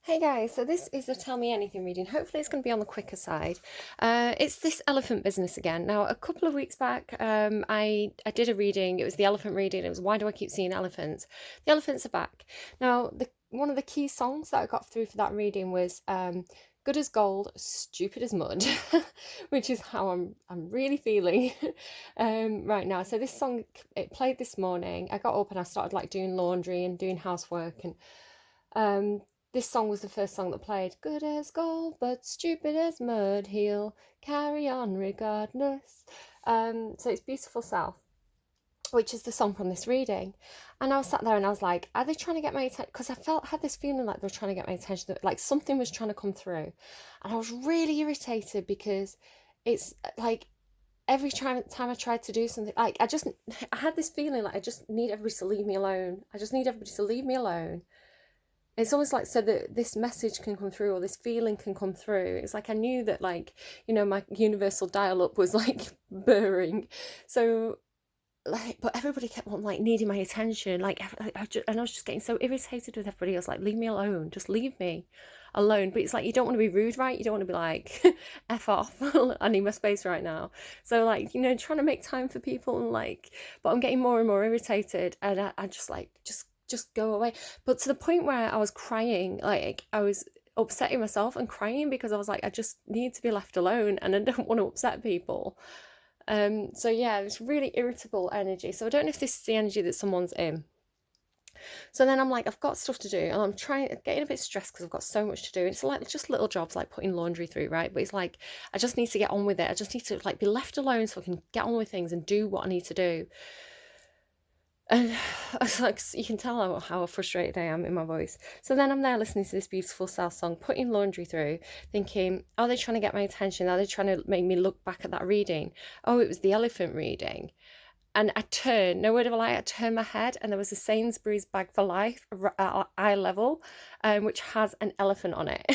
Hey guys, so this is a Tell Me Anything reading. Hopefully it's going to be on the quicker side. It's this elephant business again. Now, a couple of weeks back, I did a reading. It was the elephant reading. It was Why Do I Keep Seeing Elephants? The elephants are back. Now, one of the key songs that I got through for that reading was Good as Gold, Stupid as Mud, which is how I'm really feeling right now. So this song, it played this morning. I got up and I started like doing laundry and doing housework, and um, this song was the first song that played. Good as gold, but stupid as mud. He'll carry on regardless. So it's Beautiful South, which is the song from this reading. And I was sat there and I was like, are they trying to get my attention? Because had this feeling like they were trying to get my attention, that like something was trying to come through. And I was really irritated because it's like every time I tried to do something, like I had this feeling like I just need everybody to leave me alone. I just need everybody to leave me alone. It's almost like so that this message can come through or this feeling can come through. It's like I knew that, like, my universal dial-up was like burring. So like, but everybody kept on like needing my attention. Like and I was just getting so irritated with everybody. I was like, leave me alone, just leave me alone. But it's like, you don't want to be rude, right? You don't want to be like F off. I need my space right now. So like, trying to make time for people, and like, but I'm getting more and more irritated, and I just like just go away. But to the point where I was crying, like I was upsetting myself and crying because I was like, I just need to be left alone and I don't want to upset people. So yeah, it's really irritable energy. So I don't know if this is the energy that someone's in. So then I'm like, I've got stuff to do, and I'm getting a bit stressed because I've got so much to do. It's like just little jobs like putting laundry through, right? But it's like I just need to get on with it. I just need to like be left alone so I can get on with things and do what I need to do. And it's like, you can tell how frustrated I am in my voice. So then I'm there listening to this Beautiful South song, putting laundry through, thinking, are they trying to get my attention? Are they trying to make me look back at that reading? Oh, it was the elephant reading. And I turned, no word of a lie, I turned my head, and there was a Sainsbury's bag for life at eye level, which has an elephant on it.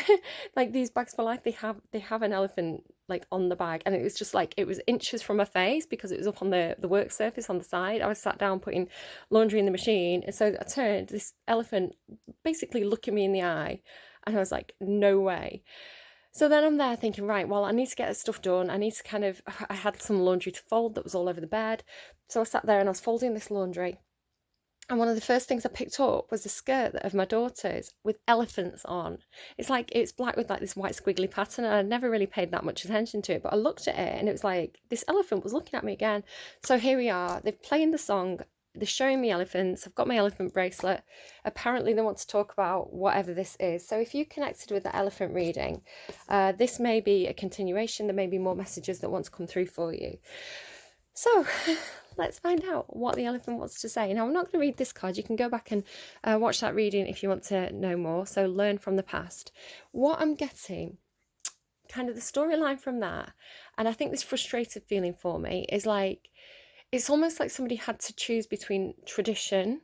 Like these bags for life, they have an elephant like on the bag, and it was just like, it was inches from my face because it was up on the work surface on the side. I was sat down putting laundry in the machine, and so I turned, this elephant basically looking me in the eye, and I was like, no way. So then I'm there thinking, right, well, I need to get this stuff done. I had some laundry to fold that was all over the bed. So I sat there and I was folding this laundry. And one of the first things I picked up was a skirt of my daughter's with elephants on. It's black with like this white squiggly pattern, and I'd never really paid that much attention to it. But I looked at it and it was like, this elephant was looking at me again. So here we are. They're playing the song. They're showing me elephants. I've got my elephant bracelet. Apparently they want to talk about whatever this is. So if you connected with the elephant reading, this may be a continuation. There may be more messages that want to come through for you. So let's find out what the elephant wants to say. Now, I'm not going to read this card. You can go back and watch that reading if you want to know more. So learn from the past. What I'm getting, kind of the storyline from that, and I think this frustrated feeling for me is like, it's almost like somebody had to choose between tradition,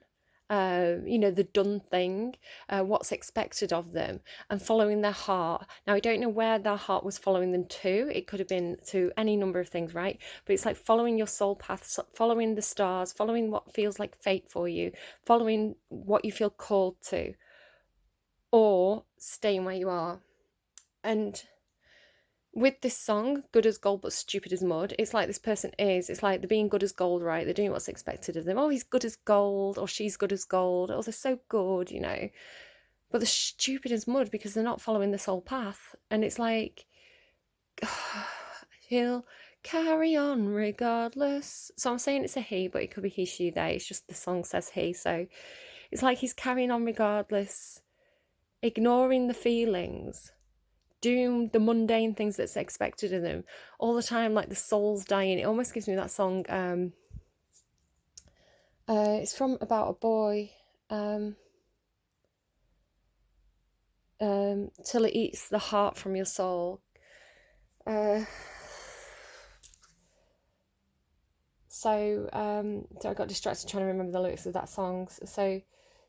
the done thing, what's expected of them, and following their heart. Now, I don't know where their heart was following them to. It could have been to any number of things, right? But it's like following your soul path, following the stars, following what feels like fate for you, following what you feel called to, or staying where you are. And with this song, good as gold but stupid as mud, it's like it's like they're being good as gold, right? They're doing what's expected of them. Oh, he's good as gold, or she's good as gold. Oh, they're so good, but they're stupid as mud because they're not following the soul path. And it's like, he'll carry on regardless. So I'm saying it's a he, but it could be he, she, they. It's just the song says he. So it's like he's carrying on regardless, ignoring the feelings, doing the mundane things that's expected of them all the time, like the soul's dying. It almost gives me that song. It's from about a boy. Till it eats the heart from your soul. So I got distracted trying to remember the lyrics of that song. So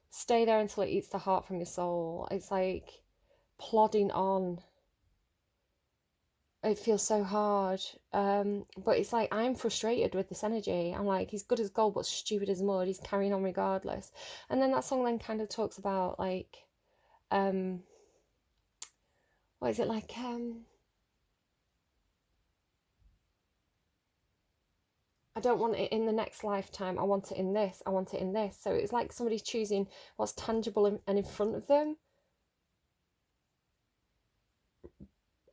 stay there until it eats the heart from your soul. It's like plodding on. It feels so hard, but it's like I'm frustrated with this energy. I'm like, he's good as gold but stupid as mud. He's carrying on regardless. And then that song then kind of talks about like what is it like? I don't want it in the next lifetime. I want it in this. I want it in this. So it's like somebody's choosing what's tangible and in front of them,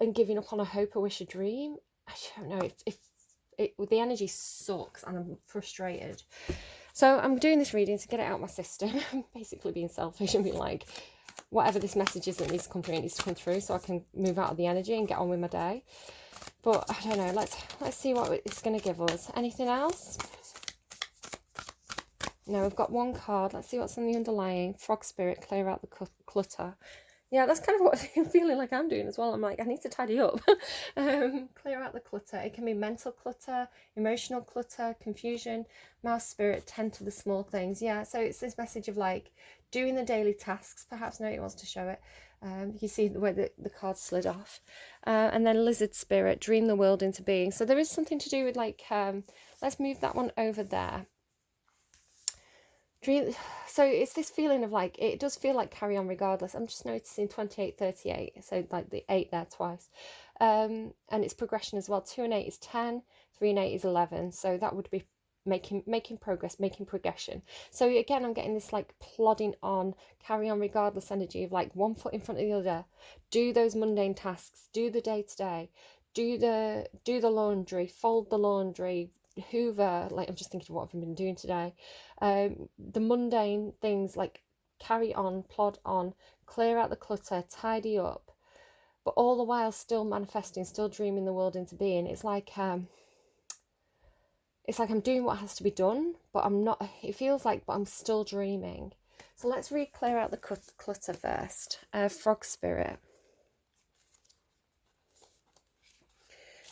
and giving up on a hope, a wish, a dream. I don't know if the energy sucks and I'm frustrated. So I'm doing this reading to get it out of my system. I'm basically being selfish and being like, whatever this message is that needs to come through, it needs to come through so I can move out of the energy and get on with my day. But I don't know, let's see what it's going to give us. Anything else? No, we've got one card. Let's see what's in the underlying. Frog spirit, clear out the clutter. Yeah, that's kind of what I'm feeling like I'm doing as well. I'm like, I need to tidy up. Clear out the clutter. It can be mental clutter, emotional clutter, confusion. Mouse spirit, tend to the small things. Yeah, so it's this message of like doing the daily tasks. Perhaps no, it wants to show it. You see the way the card slid off. And then lizard spirit, dream the world into being. So there is something to do with like, let's move that one over there. So it's this feeling of like, it does feel like carry on regardless. I'm just noticing 28, 38, so like the 8 there twice. And it's progression as well. 2 and 8 is 10, 3 and 8 is 11. So that would be making progress, making progression. So again, I'm getting this like plodding on, carry on regardless energy of like one foot in front of the other. Do those mundane tasks, do the day-to-day, do the laundry, fold the laundry, hoover. Like, I'm just thinking of what I've been doing today. The mundane things, like carry on, plod on, clear out the clutter, tidy up, but all the while still manifesting, still dreaming the world into being. It's like I'm doing what has to be done, but I'm not, it feels like, but I'm still dreaming. So let's clear out the clutter first. Frog spirit.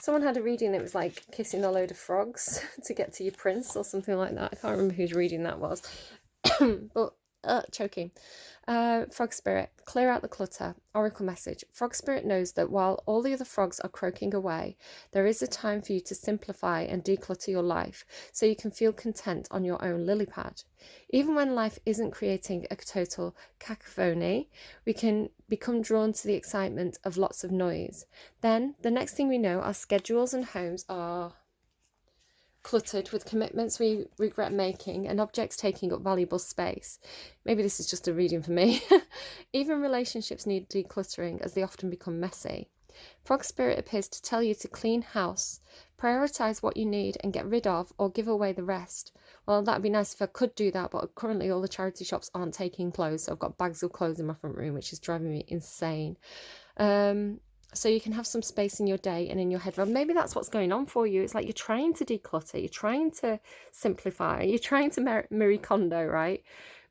Someone had a reading that was like kissing a load of frogs to get to your prince or something like that. I can't remember whose reading that was. But choking. Frog spirit, clear out the clutter. Oracle message. Frog spirit knows that while all the other frogs are croaking away, there is a time for you to simplify and declutter your life so you can feel content on your own lily pad. Even when life isn't creating a total cacophony, we can become drawn to the excitement of lots of noise. Then, the next thing we know, our schedules and homes are cluttered with commitments we regret making and objects taking up valuable space. Maybe this is just a reading for me. Even relationships need decluttering as they often become messy. Frog spirit appears to tell you to clean house, prioritize what you need and get rid of or give away the rest. Well, that'd be nice if I could do that, but currently all the charity shops aren't taking clothes, so I've got bags of clothes in my front room, which is driving me insane. So you can have some space in your day and in your head. Well, maybe that's what's going on for you. It's like you're trying to declutter, you're trying to simplify, you're trying to Marie Kondo, right?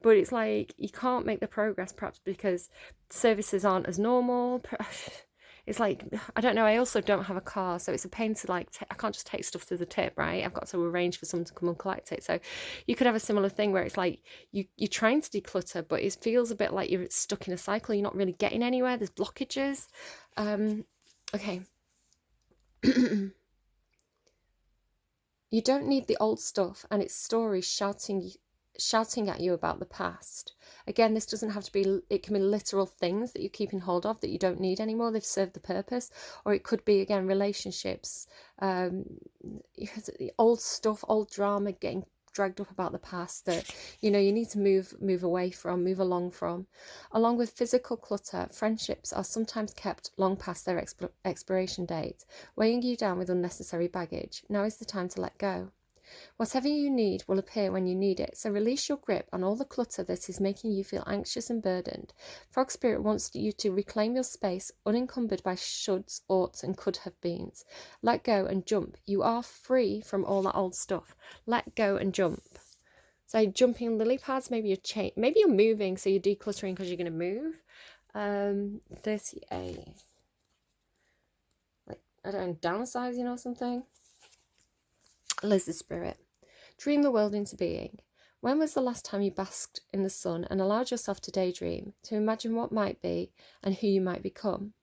But it's like you can't make the progress perhaps because services aren't as normal. It's like, I don't know, I also don't have a car, so it's a pain to like, I can't just take stuff to the tip, right? I've got to arrange for someone to come and collect it. So you could have a similar thing where it's like, you're trying to declutter, but it feels a bit like you're stuck in a cycle, you're not really getting anywhere, there's blockages. Okay. You don't need the old stuff and its stories shouting at you about the past. Again, this doesn't have to be, it can be literal things that you're keeping hold of that you don't need anymore, they've served the purpose. Or it could be, again, relationships, old stuff, old drama getting dragged up about the past that you need to move away from, move along from. Along with physical clutter, friendships are sometimes kept long past their expiration date, weighing you down with unnecessary baggage. Now is the time to let go. Whatever you need will appear when you need it, so release your grip on all the clutter that is making you feel anxious and burdened. Frog Spirit wants you to reclaim your space, unencumbered by shoulds, oughts, and could have beens. Let go and jump. You are free from all that old stuff. Let go and jump. So jumping lily pads, maybe you're moving, so you're decluttering because you're going to move. 38. Like, I don't know, downsizing or something. Lizard spirit. Dream the world into being. When was the last time you basked in the sun and allowed yourself to daydream, to imagine what might be and who you might become?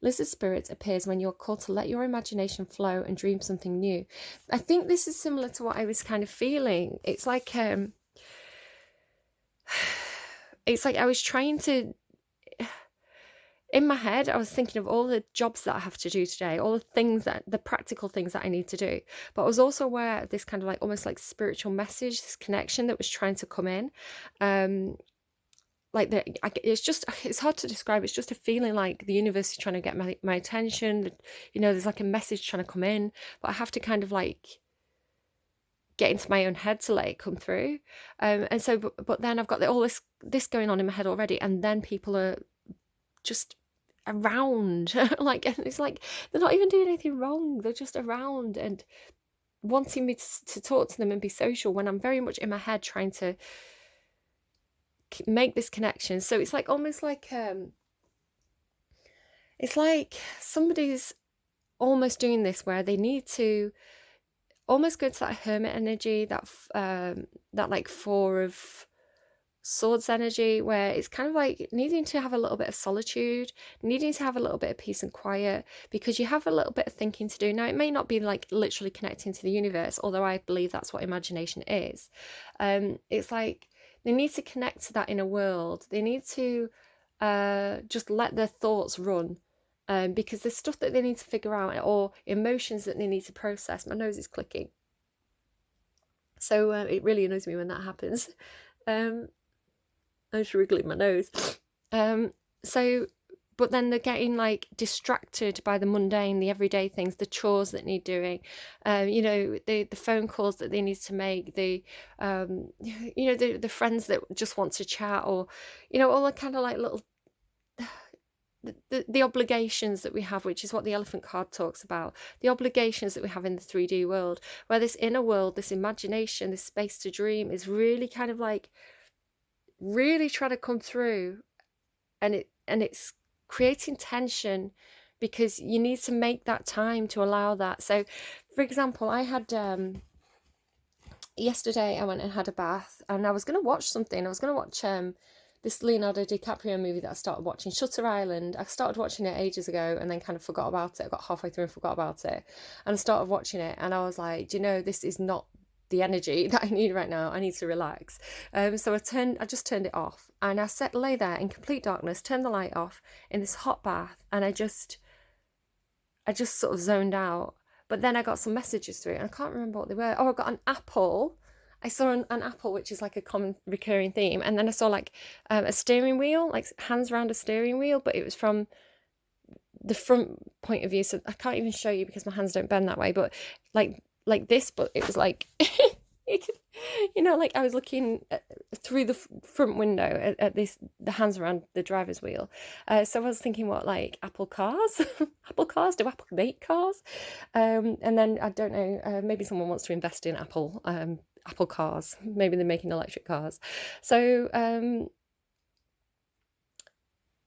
Lizard spirit appears when you're called to let your imagination flow and dream something new. I think this is similar to what I was kind of feeling. It's like I was trying to, in my head, I was thinking of all the jobs that I have to do today, all the practical things that I need to do. But I was also aware of this kind of like almost like spiritual message, this connection that was trying to come in. It's hard to describe. It's just a feeling like the universe is trying to get my attention. There's like a message trying to come in, but I have to kind of like get into my own head to let it come through. And so, but then I've got all this going on in my head already, and then people are just around, like, and it's like they're not even doing anything wrong. They're just around and wanting me to talk to them and be social when I'm very much in my head trying to make this connection. So it's like almost like it's like somebody's almost doing this where they need to almost go to that hermit energy, that like Four of Swords energy, where it's kind of like needing to have a little bit of solitude, needing to have a little bit of peace and quiet, because you have a little bit of thinking to do. Now, it may not be like literally connecting to the universe, although I believe that's what imagination is. It's like they need to connect to that inner world. They need to just let their thoughts run, because there's stuff that they need to figure out, or emotions that they need to process. My nose is clicking, so it really annoys me when that happens. I'm just wriggling my nose. But then they're getting like distracted by the mundane, the everyday things, the chores that need doing, the phone calls that they need to make, the friends that just want to chat, or all the kind of like little the obligations that we have, which is what the elephant card talks about, the obligations that we have in the 3D world, where this inner world, this imagination, this space to dream is really kind of like really trying to come through, and it's creating tension, because you need to make that time to allow that. So for example, I had yesterday I went and had a bath, and I was going to watch something. I was going to watch this Leonardo DiCaprio movie that I started watching, Shutter Island. I started watching it ages ago and then kind of forgot about it. I got halfway through and forgot about it, and I started watching it, and I was like, this is not the energy that I need right now. I need to relax. So I just turned it off, and I lay there in complete darkness, turned the light off in this hot bath, and I just sort of zoned out. But then I got some messages through, and I can't remember what they were. I got an apple. I saw an apple, which is like a common recurring theme, and then I saw like a steering wheel, like hands around a steering wheel, but it was from the front point of view, so I can't even show you because my hands don't bend that way, but like this, but it was like like I was looking through the front window at the hands around the driver's wheel. So I was thinking, what, like Apple cars? Apple cars? Do Apple make cars? And then I don't know, maybe someone wants to invest in Apple cars. Maybe they're making electric cars. So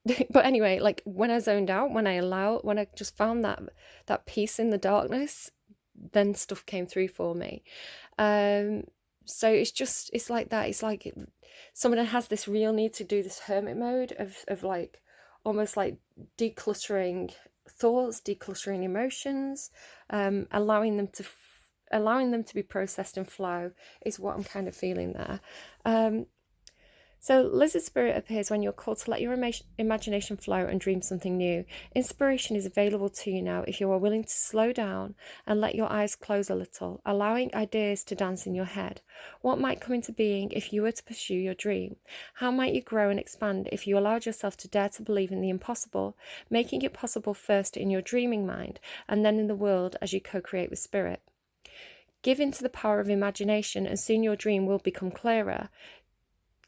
but anyway, like when I zoned out, when I just found that peace in the darkness, then stuff came through for me. So it's like that. It's like someone has this real need to do this hermit mode of like almost like decluttering thoughts, decluttering emotions, allowing them to be processed and flow is what I'm kind of feeling there. So Lizard Spirit appears when you're called to let your imagination flow and dream something new. Inspiration is available to you now if you are willing to slow down and let your eyes close a little, allowing ideas to dance in your head. What might come into being if you were to pursue your dream? How might you grow and expand if you allowed yourself to dare to believe in the impossible, making it possible first in your dreaming mind and then in the world as you co-create with Spirit? Give in to the power of imagination and soon your dream will become clearer.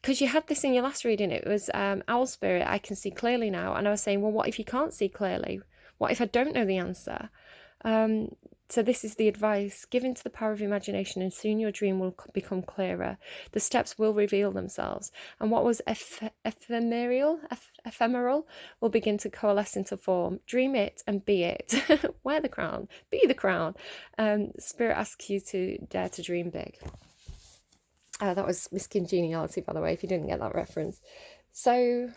Because you had this in your last reading, it was Owl Spirit, I can see clearly now. And I was saying, well, what if you can't see clearly? What if I don't know the answer? So this is the advice. Give in to the power of imagination and soon your dream will become clearer. The steps will reveal themselves. And what was ephemeral will begin to coalesce into form. Dream it and be it. Wear the crown. Be the crown. Spirit asks you to dare to dream big. That was Miss Congeniality, by the way, if you didn't get that reference. So,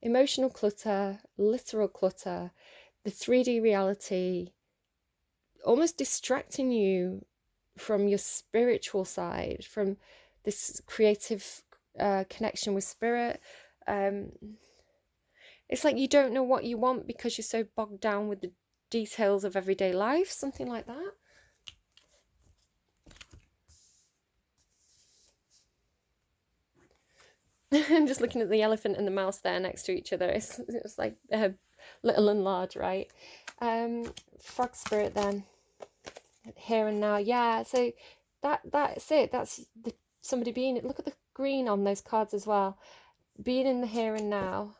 emotional clutter, literal clutter, the 3D reality, almost distracting you from your spiritual side, from this creative connection with Spirit. It's like you don't know what you want because you're so bogged down with the details of everyday life, something like that. I'm just looking at the elephant and the mouse there next to each other. It's like little and large, right? Frog spirit then, here and now. Yeah, so that's it. That's somebody being. Look at the green on those cards as well. Being in the here and now.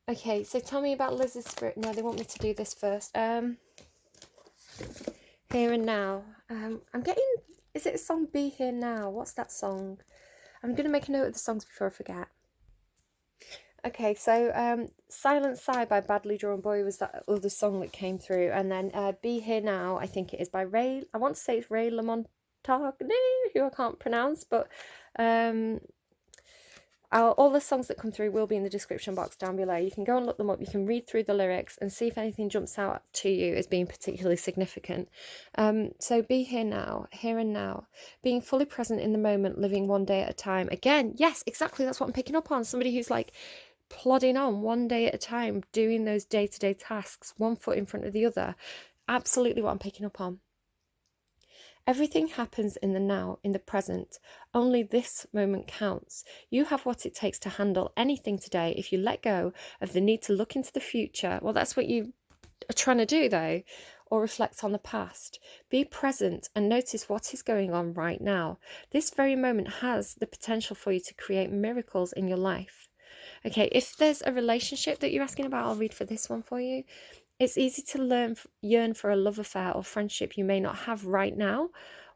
Okay, so tell me about Liz's spirit. No, they want me to do this first. Here and now. I'm getting. Is it a song? Be Here Now. What's that song? I'm gonna make a note of the songs before I forget. Okay, so Silent Sigh by Badly Drawn Boy was that other song that came through, and then Be Here Now, I think it is by Ray. I want to say it's Ray Lamontagne, who I can't pronounce, but all the songs that come through will be in the description box down below. You can go and look them up. You can read through the lyrics and see if anything jumps out to you as being particularly significant. So be here now, here and now, being fully present in the moment, living one day at a time. Again, yes, exactly. That's what I'm picking up on. Somebody who's like plodding on one day at a time, doing those day-to-day tasks, one foot in front of the other. Absolutely what I'm picking up on. Everything happens in the now, in the present. Only this moment counts. You have what it takes to handle anything today if you let go of the need to look into the future. Well, that's what you are trying to do, though, or reflect on the past. Be present and notice what is going on right now. This very moment has the potential for you to create miracles in your life. Okay, if there's a relationship that you're asking about, I'll read for this one for you. It's easy to yearn for a love affair or friendship you may not have right now,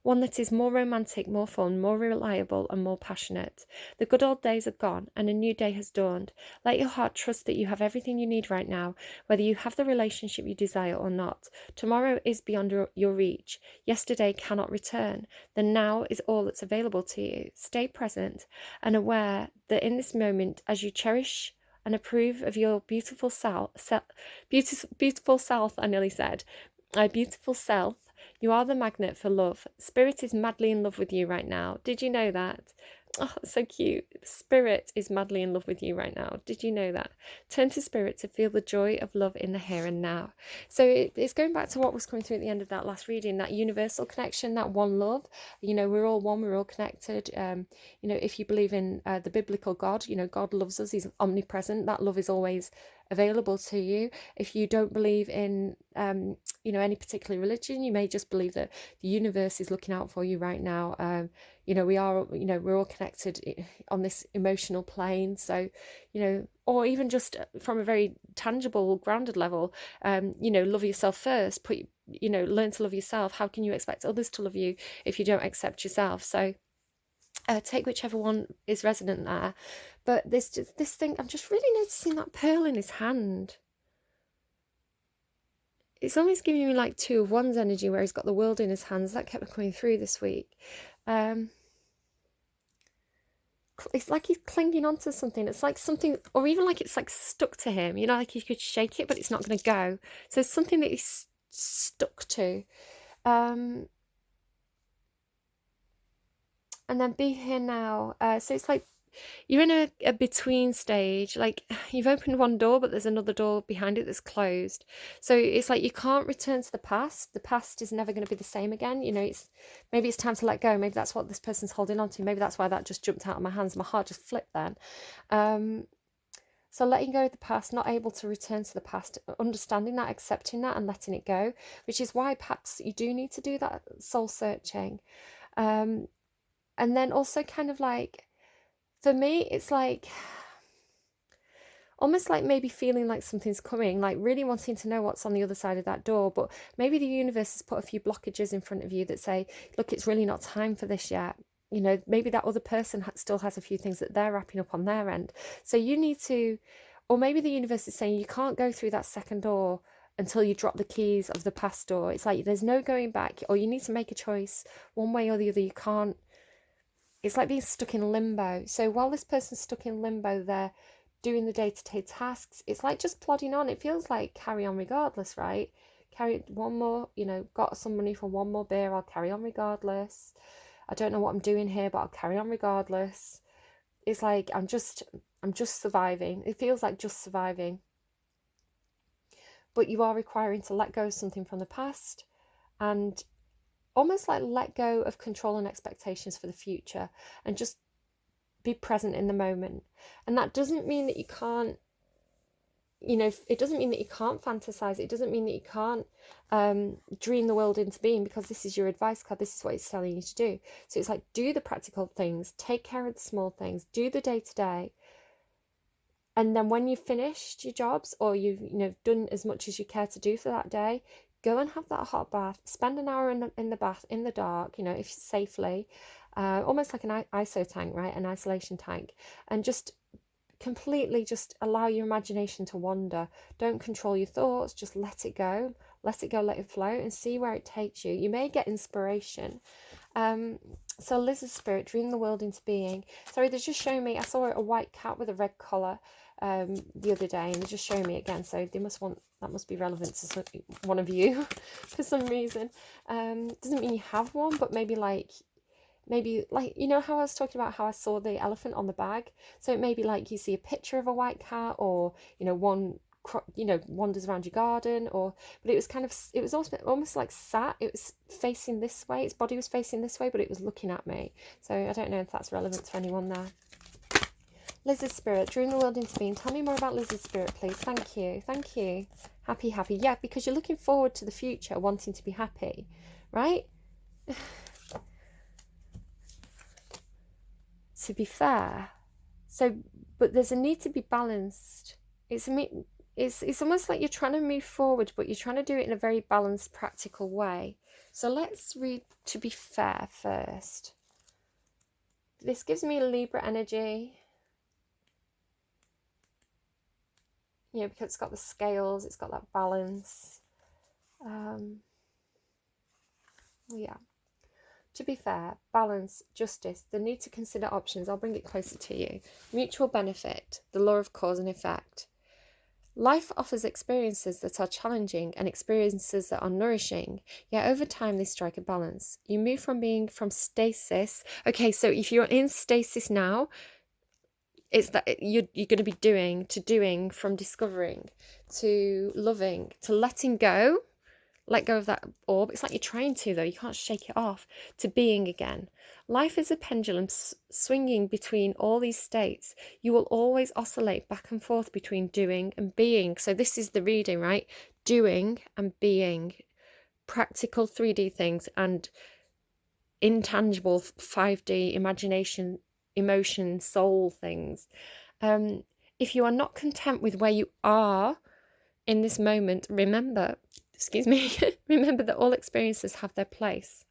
one that is more romantic, more fun, more reliable, and more passionate. The good old days are gone, and a new day has dawned. Let your heart trust that you have everything you need right now, whether you have the relationship you desire or not. Tomorrow is beyond your reach. Yesterday cannot return. The now is all that's available to you. Stay present and aware that in this moment, as you cherish and approve of your beautiful self, I nearly said, beautiful self, you are the magnet for love. Spirit is madly in love with you right now. Did you know that? Oh, that's so cute. Spirit is madly in love with you right now. Did you know that? Turn to Spirit to feel the joy of love in the here and now. So it's going back to what was coming through at the end of that last reading, that universal connection, that one love. You know, we're all one, we're all connected. You know, if you believe in the biblical God, you know, God loves us, he's omnipresent. That love is always available to you. If you don't believe in you know, any particular religion, you may just believe that the universe is looking out for you right now. You know, we're all connected on this emotional plane. So, you know, or even just from a very tangible, grounded level, you know, love yourself first. Learn to love yourself. How can you expect others to love you if you don't accept yourself? So take whichever one is resonant there. But this thing, I'm just really noticing that pearl in his hand. It's almost giving me like Two of Wands energy, where he's got the world in his hands. That kept coming through this week. It's like he's clinging onto something. It's like something, or even like it's like stuck to him. You know, like he could shake it, but it's not going to go. So it's something that he's stuck to. And then be here now. So it's like you're in a between stage. Like you've opened one door, but there's another door behind it that's closed. So it's like you can't return to the past. The past is never going to be the same again. You know, maybe it's time to let go. Maybe that's what this person's holding on to. Maybe that's why that just jumped out of my hands. My heart just flipped then. So letting go of the past, not able to return to the past, understanding that, accepting that, and letting it go, which is why perhaps you do need to do that soul searching. And then also kind of like, for me, it's like almost like maybe feeling like something's coming, like really wanting to know what's on the other side of that door. But maybe the universe has put a few blockages in front of you that say, look, it's really not time for this yet. You know, maybe that other person still has a few things that they're wrapping up on their end. So you need to, or maybe the universe is saying you can't go through that second door until you drop the keys of the past door. It's like there's no going back, or you need to make a choice one way or the other. You can't. It's like being stuck in limbo. So while this person's stuck in limbo, they're doing the day-to-day tasks. It's like just plodding on. It feels like carry on regardless, right? Carry one more, you know, got some money for one more beer, I'll carry on regardless. I don't know what I'm doing here, but I'll carry on regardless. It's like I'm just I'm just surviving. It feels like just surviving. But you are requiring to let go of something from the past and almost like let go of control and expectations for the future and just be present in the moment. And that doesn't mean that you can't, it doesn't mean that you can't fantasize. It doesn't mean that you can't dream the world into being, because this is your advice card. This is what it's telling you to do. So it's like, do the practical things, take care of the small things, do the day to day. And then when you've finished your jobs, or you've done as much as you care to do for that day, go and have that hot bath. Spend an hour in the bath in the dark, if safely, almost like an ISO tank, right? An isolation tank, and just completely just allow your imagination to wander. Don't control your thoughts, just let it go, let it flow, and see where it takes you. You may get inspiration. So lizard spirit, dream the world into being. Sorry, they're just showing me, I saw a white cat with a red collar the other day, and they're just showing me again, so they must want, that must be relevant to one of you for some reason. Doesn't mean you have one, but maybe like how I was talking about how I saw the elephant on the bag. So it may be like you see a picture of a white cat, or one wanders around your garden, but it was almost like sat. It was facing this way. Its body was facing this way, but it was looking at me. So I don't know if that's relevant to anyone there. Lizard spirit, dream the world into being. Tell me more about lizard spirit, please. Thank you. Happy. Yeah, because you're looking forward to the future, wanting to be happy, right? To be fair, but there's a need to be balanced. It's almost like you're trying to move forward, but you're trying to do it in a very balanced, practical way. So let's read to be fair first. This gives me Libra energy. Because it's got the scales, it's got that balance. Yeah. To be fair, balance, justice, the need to consider options. I'll bring it closer to you. Mutual benefit, the law of cause and effect. Life offers experiences that are challenging and experiences that are nourishing, yet over time they strike a balance. You move from stasis. Okay, so if you're in stasis now, it's that you're going to be doing, from discovering to loving to letting go. Let go of that orb. It's like you're trying to, though. You can't shake it off. To being again. Life is a pendulum swinging between all these states. You will always oscillate back and forth between doing and being. So this is the reading, right? Doing and being. Practical 3D things and intangible 5D imagination, emotion, soul things. If you are not content with where you are in this moment, remember that all experiences have their place.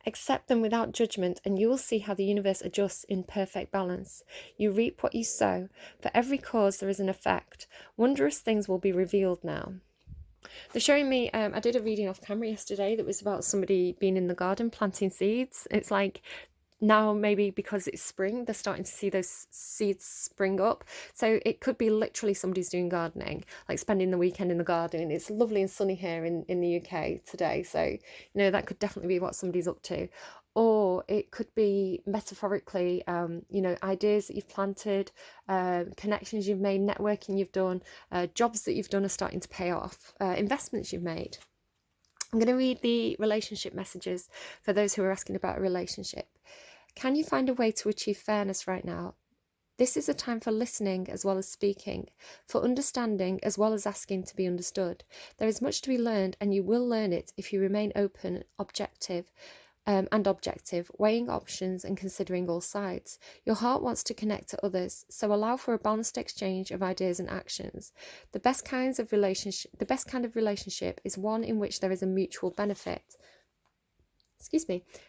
Accept them without judgment, and you will see how the universe adjusts in perfect balance. You reap what you sow. For every cause there is an effect. Wondrous things will be revealed now. They're showing me, I did a reading off camera yesterday that was about somebody being in the garden planting seeds. It's like, now maybe because it's spring, they're starting to see those seeds spring up. So it could be literally somebody's doing gardening, like spending the weekend in the garden. It's lovely and sunny here in the UK today. So, that could definitely be what somebody's up to. Or it could be metaphorically, ideas that you've planted, connections you've made, networking you've done, jobs that you've done are starting to pay off, investments you've made. I'm going to read the relationship messages for those who are asking about a relationship. Can you find a way to achieve fairness right now? This is a time for listening as well as speaking, for understanding as well as asking to be understood. There is much to be learned, and you will learn it if you remain open, objective, weighing options and considering all sides. Your heart wants to connect to others, so allow for a balanced exchange of ideas and actions. The best kind of relationship is one in which there is a mutual benefit.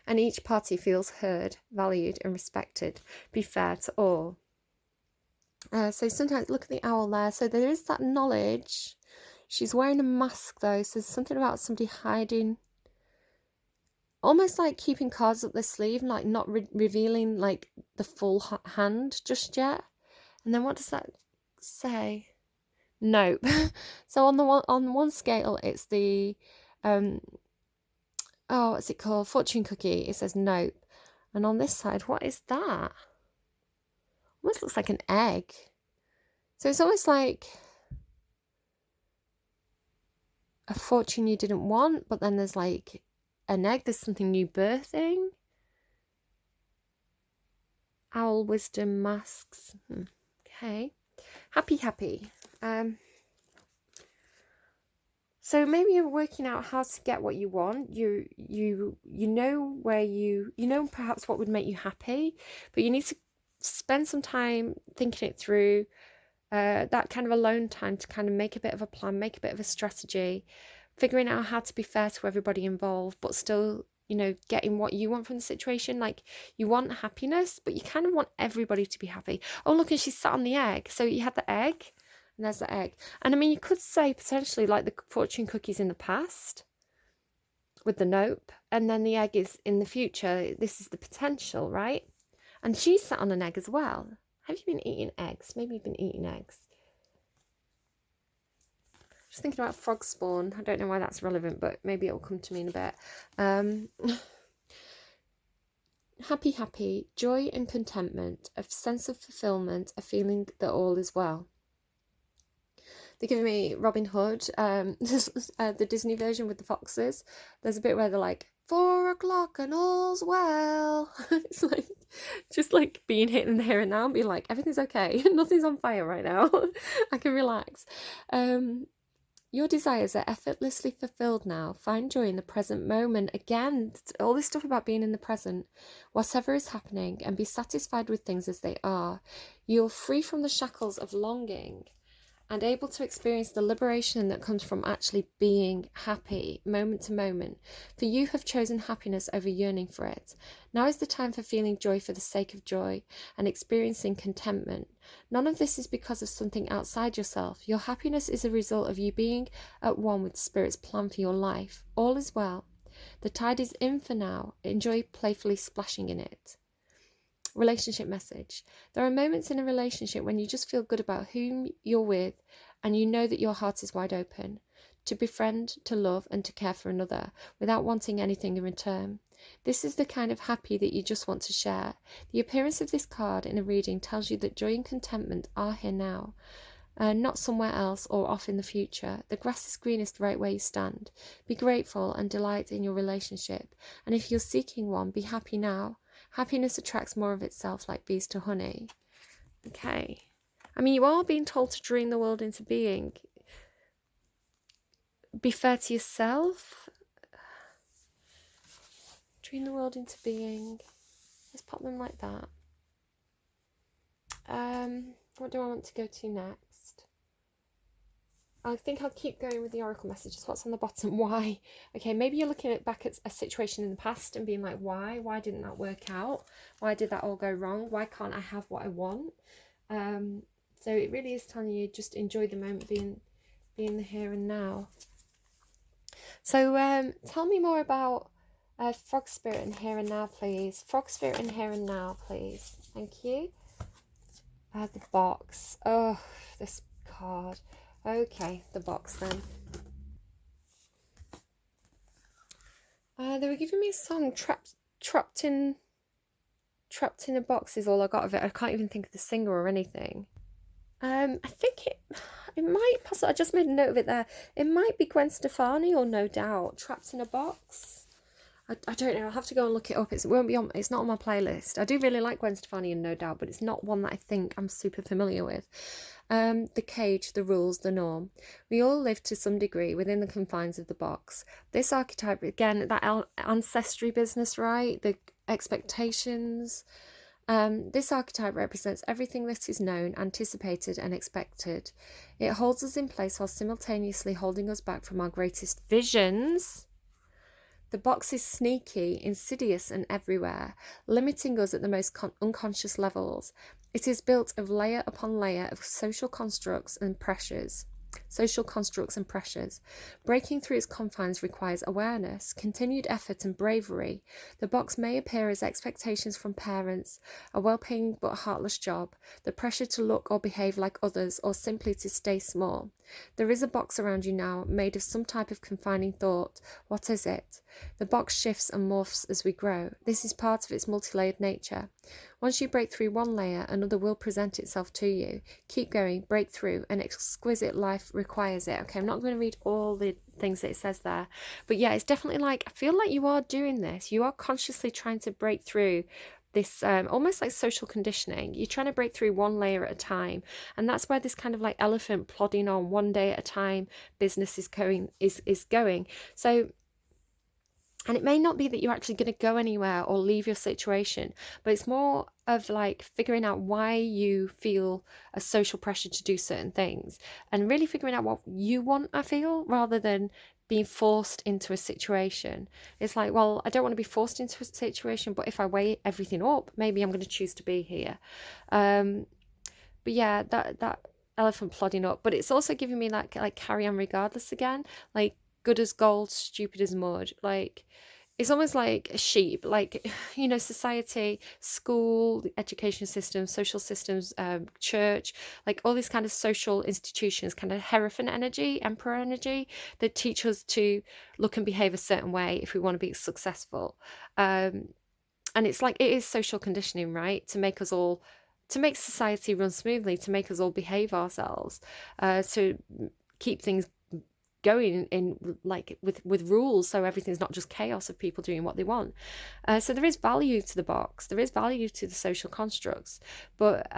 And each party feels heard, valued and respected. Be fair to all. So sometimes, look at the owl there. So there is that knowledge. She's wearing a mask though, so there's something about somebody hiding, almost like keeping cards up their sleeve, like not revealing like the full hand just yet. And then what does that say? Nope. So on one scale, it's the what's it called? Fortune cookie. It says nope. And on this side, what is that? Almost looks like an egg. So it's almost like a fortune you didn't want, but then there's like an egg, there's something new birthing. Owl wisdom masks. Okay. Happy. So maybe you're working out how to get what you want. You know where you know perhaps what would make you happy, but you need to spend some time thinking it through. That kind of alone time to kind of make a bit of a plan, make a bit of a strategy, figuring out how to be fair to everybody involved, but still, you know, getting what you want from the situation. Like, you want happiness, but you kind of want everybody to be happy. Oh, look, and she's sat on the egg. So you had the egg, and there's the egg. And I mean, you could say potentially like the fortune cookies in the past with the nope, and then the egg is in the future. This is the potential, right? And she's sat on an egg as well. Have you been eating eggs? Maybe you've been eating eggs. Just thinking about frog spawn. I don't know why that's relevant, but maybe it'll come to me in a bit. Happy, joy and contentment, a sense of fulfillment, a feeling that all is well. They're giving me Robin Hood, the Disney version with the foxes. There's a bit where they're like, 4 o'clock and all's well. It's like, just like being hit in the here and now and being like, everything's okay. Nothing's on fire right now. I can relax. Your desires are effortlessly fulfilled now. Find joy in the present moment. Again, all this stuff about being in the present, whatever is happening, and be satisfied with things as they are. You're free from the shackles of longing and able to experience the liberation that comes from actually being happy moment to moment. For you have chosen happiness over yearning for it. Now is the time for feeling joy for the sake of joy and experiencing contentment. None of this is because of something outside yourself. Your happiness is a result of you being at one with Spirit's plan for your life. All is well. The tide is in for now. Enjoy playfully splashing in it. Relationship message. There are moments in a relationship when you just feel good about whom you're with and you know that your heart is wide open to befriend, to love and to care for another without wanting anything in return. This is the kind of happy that you just want to share. The appearance of this card in a reading tells you that joy and contentment are here now, not somewhere else or off in the future. The grass is greenest right where you stand. Be grateful and delight in your relationship, and if you're seeking one, be happy now. Happiness attracts more of itself like bees to honey. Okay. I mean, you are being told to dream the world into being. Be fair to yourself. Dream the world into being. Let's pop them like that. What do I want to go to next? I think I'll keep going with the oracle messages. What's on the bottom? Why? Okay, maybe you're looking back at a situation in the past and being like, why? Why didn't that work out? Why did that all go wrong? Why can't I have what I want? So it really is telling you just enjoy the moment, being the here and now. So tell me more about Frog Spirit in here and now, please. Frog Spirit in here and now, please. Thank you. The box. Oh, this card. Okay, the box then. They were giving me a song, Trapped in a Box is all I got of it. I can't even think of the singer or anything. I think it might possibly, I just made a note of it there. It might be Gwen Stefani or No Doubt. Trapped in a Box. I don't know. I'll have to go and look it up. It's not on my playlist. I do really like Gwen Stefani and No Doubt, but it's not one that I think I'm super familiar with. The cage, the rules, the norm. We all live to some degree within the confines of the box. This archetype, again, that ancestry business, right? The expectations. This archetype represents everything that is known, anticipated and expected. It holds us in place while simultaneously holding us back from our greatest visions. The box is sneaky, insidious and everywhere, limiting us at the most unconscious levels. It is built of layer upon layer of social constructs and pressures. social constructs and pressures. Breaking through its confines requires awareness, continued effort and bravery. The box may appear as expectations from parents, a well-paying but heartless job, the pressure to look or behave like others, or simply to stay small. There is a box around you now, made of some type of confining thought. What is it? The box shifts and morphs as we grow. This is part of its multi-layered nature. Once you break through one layer, another will present itself to you. Keep going, break through. An exquisite life requires it. Okay, I'm not going to read all the things that it says there, but yeah, it's definitely like, I feel like you are doing this. You are consciously trying to break through this almost like social conditioning. You're trying to break through one layer at a time, and that's where this kind of like elephant plodding on one day at a time business is going. So, and it may not be that you're actually going to go anywhere or leave your situation, but it's more of like figuring out why you feel a social pressure to do certain things, and really figuring out what you want, I feel, rather than being forced into a situation. It's like, well, I don't want to be forced into a situation, but if I weigh everything up, maybe I'm going to choose to be here. But yeah, that elephant plodding up, but it's also giving me like carry on regardless again, like good as gold, stupid as mud. Like, it's almost like a sheep, like, you know, society, school, the education system, social systems, church, like all these kind of social institutions, kind of Hierophant energy, emperor energy, that teach us to look and behave a certain way if we want to be successful. And it's like, it is social conditioning, right? To make us all, to make society run smoothly, to make us all behave ourselves, to keep things going in like with rules, so everything's not just chaos of people doing what they want. So there is value to the box, there is value to the social constructs, but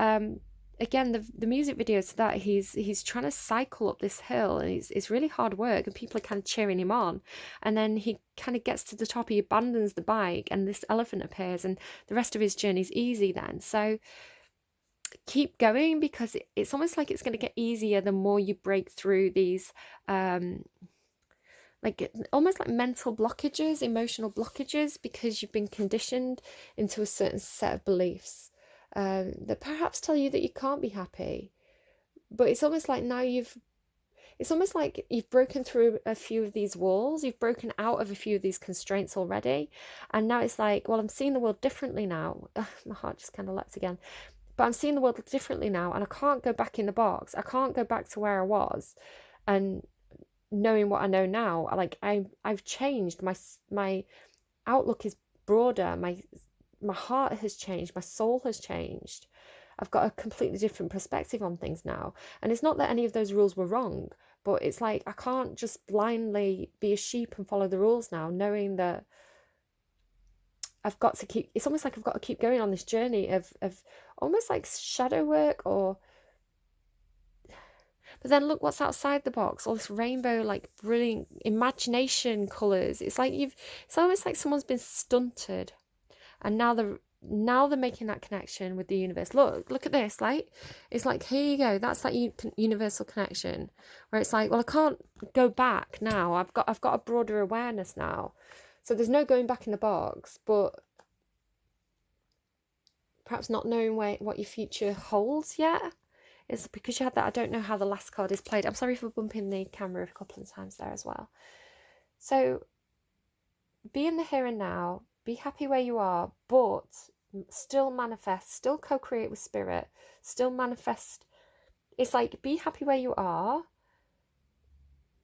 again, the music video to that, he's trying to cycle up this hill, and it's really hard work, and people are kind of cheering him on, and then he kind of gets to the top, he abandons the bike, and this elephant appears, and the rest of his journey's easy then. So keep going, because it's almost like it's going to get easier the more you break through these like almost like mental blockages, emotional blockages, because you've been conditioned into a certain set of beliefs that perhaps tell you that you can't be happy. But it's almost like now it's almost like you've broken through a few of these walls, you've broken out of a few of these constraints already, and now it's like, well, I'm seeing the world differently now. Ugh, my heart just kind of leapt again. But I'm seeing the world differently now, and I can't go back in the box. I can't go back to where I was, and knowing what I know now. Like, I've changed. My outlook is broader. My heart has changed. My soul has changed. I've got a completely different perspective on things now. And it's not that any of those rules were wrong, but it's like, I can't just blindly be a sheep and follow the rules now, knowing that I've got to keep, it's almost like I've got to keep going on this journey of almost like shadow work, or, but then look what's outside the box, all this rainbow, like brilliant imagination colours. It's like it's almost like someone's been stunted, and now they're making that connection with the universe. Look at this, like, it's like, here you go, that's that universal connection, where it's like, well, I can't go back now, I've got a broader awareness now. So there's no going back in the box, but perhaps not knowing what your future holds yet. It's because you had that, I don't know how the last card is played. I'm sorry for bumping the camera a couple of times there as well. So be in the here and now, be happy where you are, but still manifest, still co-create with spirit, still manifest. It's like, be happy where you are,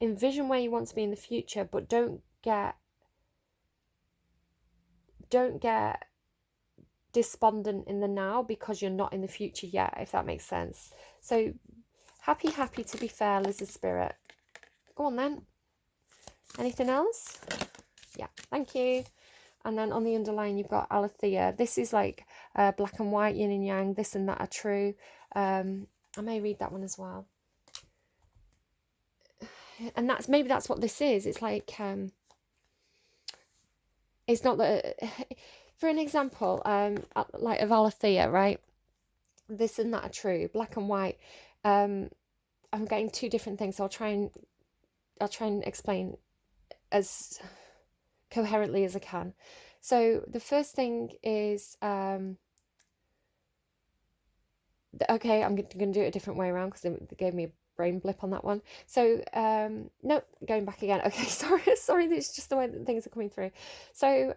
envision where you want to be in the future, but don't get despondent in the now because you're not in the future yet, if that makes sense. So happy to be fair, Lizard Spirit. Go on then. Anything else? Yeah, thank you. And then on the underline, you've got Alethea. This is like black and white, yin and yang, this and that are true. I may read that one as well. And maybe that's what this is. It's like, it's not that, for an example, like of Alethea, right? This and that are true, black and white. I'm getting two different things, so I'll try and explain as coherently as I can. So the first thing is, okay, I'm going to do it a different way around because they gave me brain blip on that one. So no, going back again. Okay, sorry, it's just the way that things are coming through. So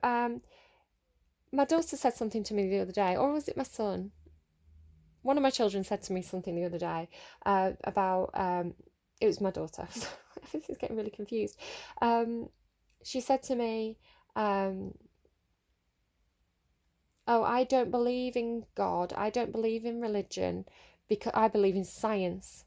my daughter said something to me the other day, or was it my son? One of my children said to me something the other day about it was my daughter. Everything's getting really confused. She said to me, oh, I don't believe in God, I don't believe in religion, because I believe in science.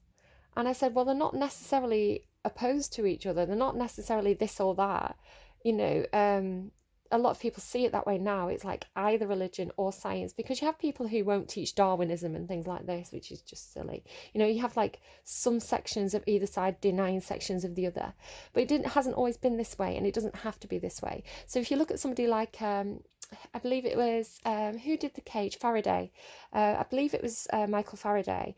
And I said, well, they're not necessarily opposed to each other, they're not necessarily this or that, you know. A lot of people see it that way now. It's like either religion or science, because you have people who won't teach Darwinism and things like this, which is just silly. You know, you have like some sections of either side denying sections of the other, but it hasn't always been this way, and it doesn't have to be this way. So if you look at somebody like I believe it was who did the cage? Faraday. I believe it was Michael Faraday.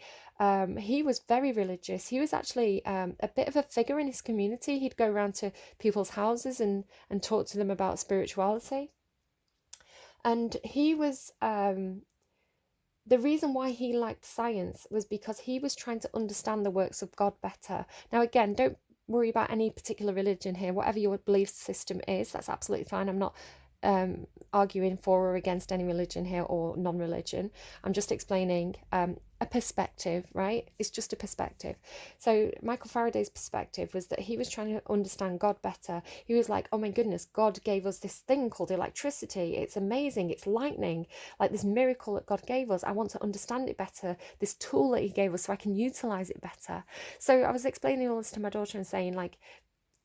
He was very religious. He was actually a bit of a figure in his community. He'd go around to people's houses and talk to them about spirituality. And he was the reason why he liked science was because he was trying to understand the works of God better. Now, again, don't worry about any particular religion here. Whatever your belief system is, that's absolutely fine. I'm not arguing for or against any religion here or non-religion. I'm just explaining a perspective, right? It's just a perspective. So Michael Faraday's perspective was that he was trying to understand God better. He was like, oh my goodness, God gave us this thing called electricity. It's amazing. It's lightning, like this miracle that God gave us. I want to understand it better, this tool that he gave us, so I can utilize it better. So I was explaining all this to my daughter and saying, like,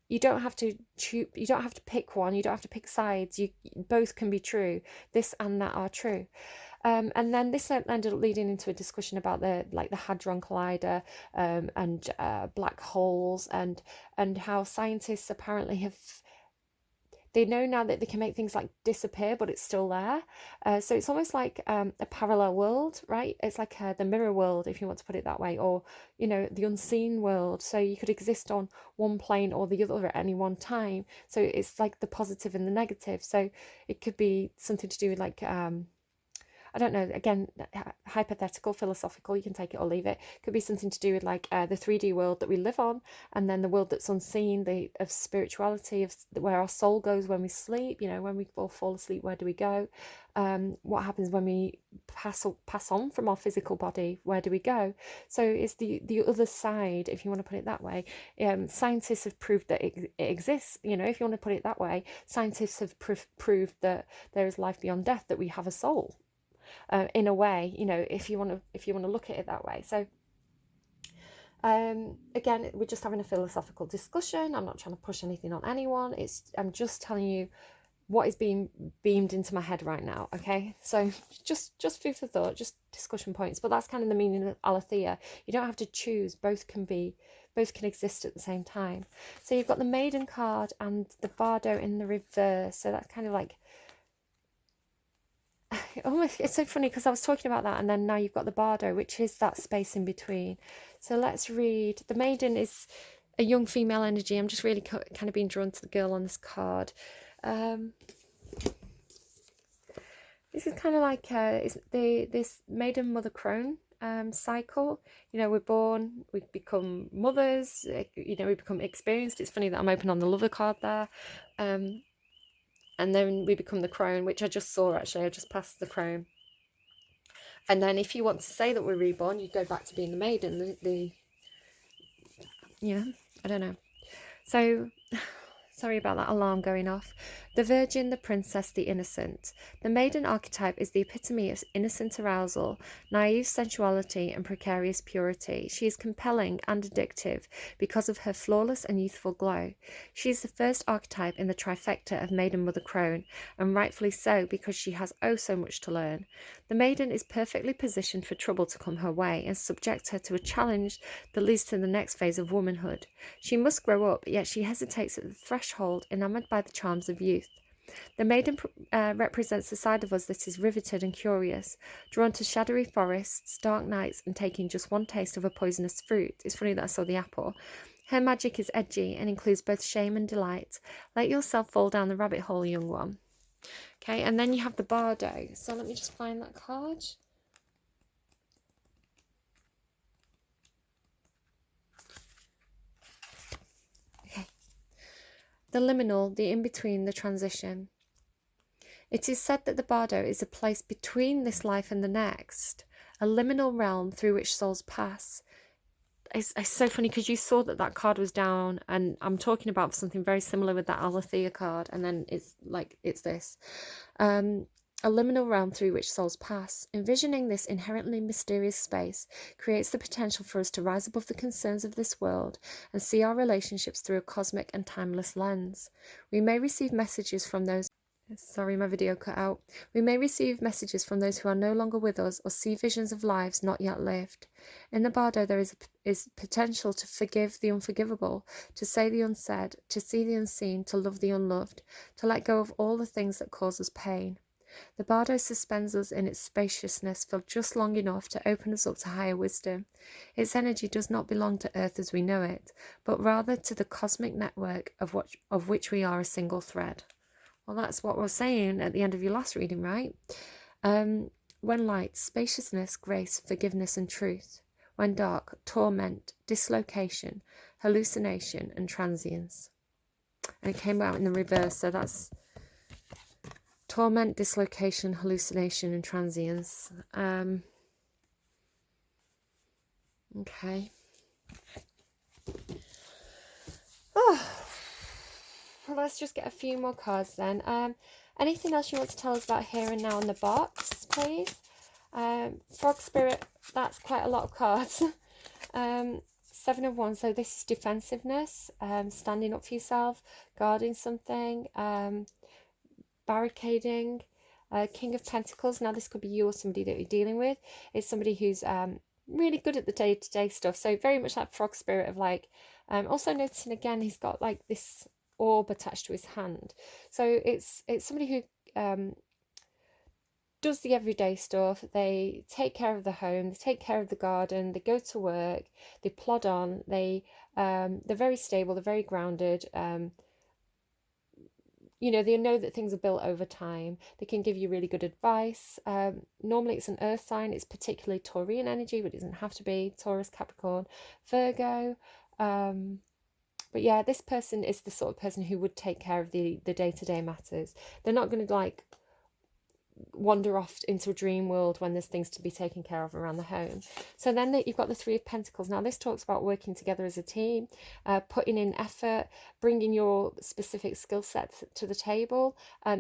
you don't have to choose, you don't have to pick one, you don't have to pick sides, you both can be true. This and that are true. And then this ended up leading into a discussion about the Hadron Collider and black holes, and how scientists apparently they know now that they can make things like disappear, but it's still there. So it's almost like a parallel world, right? It's like the mirror world, if you want to put it that way, or, you know, the unseen world. So you could exist on one plane or the other at any one time. So it's like the positive and the negative. So it could be something to do with like I don't know, again, hypothetical, philosophical, you can take it or leave it. Could be something to do with like the 3D world that we live on, and then the world that's unseen, of spirituality, of where our soul goes when we sleep. You know, when we all fall asleep, where do we go? What happens when we pass on from our physical body? Where do we go? So it's the other side, if you want to put it that way. Scientists have proved that it exists. You know, if you want to put it that way, scientists have proved that there is life beyond death, that we have a soul. In a way, you know, if you want to look at it that way. So again, we're just having a philosophical discussion. I'm not trying to push anything on anyone. I'm just telling you what is being beamed into my head right now. Okay, so just food for thought, just discussion points. But that's kind of the meaning of aletheia. You don't have to choose. Both can exist at the same time. So you've got the Maiden card and the Bardo in the reverse. So that's kind of like, it's so funny because I was talking about that, and then now you've got the Bardo, which is that space in between. So let's read. The Maiden is a young female energy. I'm just really kind of being drawn to the girl on this card. This is kind of like this Maiden Mother Crone cycle. You know, we're born, we become mothers, you know, we become experienced. It's funny that I'm open on the Lover card there. And then we become the Crone, which I just saw actually. I just passed the Crone. And then if you want to say that we're reborn, you go back to being the Maiden. Yeah, I don't know. So, sorry about that alarm going off. The Virgin, the Princess, the Innocent. The Maiden archetype is the epitome of innocent arousal, naive sensuality, and precarious purity. She is compelling and addictive because of her flawless and youthful glow. She is the first archetype in the trifecta of Maiden Mother Crone, and rightfully so, because she has oh so much to learn. The Maiden is perfectly positioned for trouble to come her way and subject her to a challenge that leads to the next phase of womanhood. She must grow up, yet she hesitates at the threshold, enamoured by the charms of youth. The Maiden represents the side of us that is riveted and curious, drawn to shadowy forests, dark nights, and taking just one taste of a poisonous fruit. It's funny that I saw the apple. Her magic is edgy and includes both shame and delight. Let yourself fall down the rabbit hole, young one. Okay, and then you have the Bardo. So let me just find that card. The liminal, the in-between, the transition. It is said that the bardo is a place between this life and the next, a liminal realm through which souls pass. It's so funny because you saw that that card was down, and I'm talking about something very similar with that Aletheia card, and then it's like, it's this. A liminal realm through which souls pass. Envisioning this inherently mysterious space creates the potential for us to rise above the concerns of this world and see our relationships through a cosmic and timeless lens. We may receive messages from those... Sorry, my video cut out. We may receive messages from those who are no longer with us or see visions of lives not yet lived. In the bardo, there is potential to forgive the unforgivable, to say the unsaid, to see the unseen, to love the unloved, to let go of all the things that cause us pain. The bardo suspends us in its spaciousness for just long enough to open us up to higher wisdom. Its energy does not belong to Earth as we know it, but rather to the cosmic network of which we are a single thread. Well, that's what we're saying at the end of your last reading, right? When light, spaciousness, grace, forgiveness and truth. When dark, torment, dislocation, hallucination and transience. And it came out in the reverse, so that's torment, dislocation, hallucination and transience. Okay. Oh, well, let's just get a few more cards then. Anything else you want to tell us about here and now in the box, please? Frog Spirit, that's quite a lot of cards. 7 of Wands, so this is defensiveness, standing up for yourself, guarding something, barricading. King of Pentacles, now this could be you or somebody that you're dealing with. It's somebody who's really good at the day-to-day stuff, so very much like Frog Spirit of like, also noticing again he's got like this orb attached to his hand, so it's somebody who does the everyday stuff. They take care of the home, they take care of the garden, they go to work, they plod on, they're very stable, they're very grounded. You know, they know that things are built over time. They can give you really good advice. Normally it's an earth sign. It's particularly Taurian energy, but it doesn't have to be. Taurus, Capricorn, Virgo. But yeah, this person is the sort of person who would take care of the day-to-day matters. They're not going to like wander off into a dream world when there's things to be taken care of around the home. So then you've got the 3 of Pentacles. Now this talks about working together as a team, putting in effort, bringing your specific skill set to the table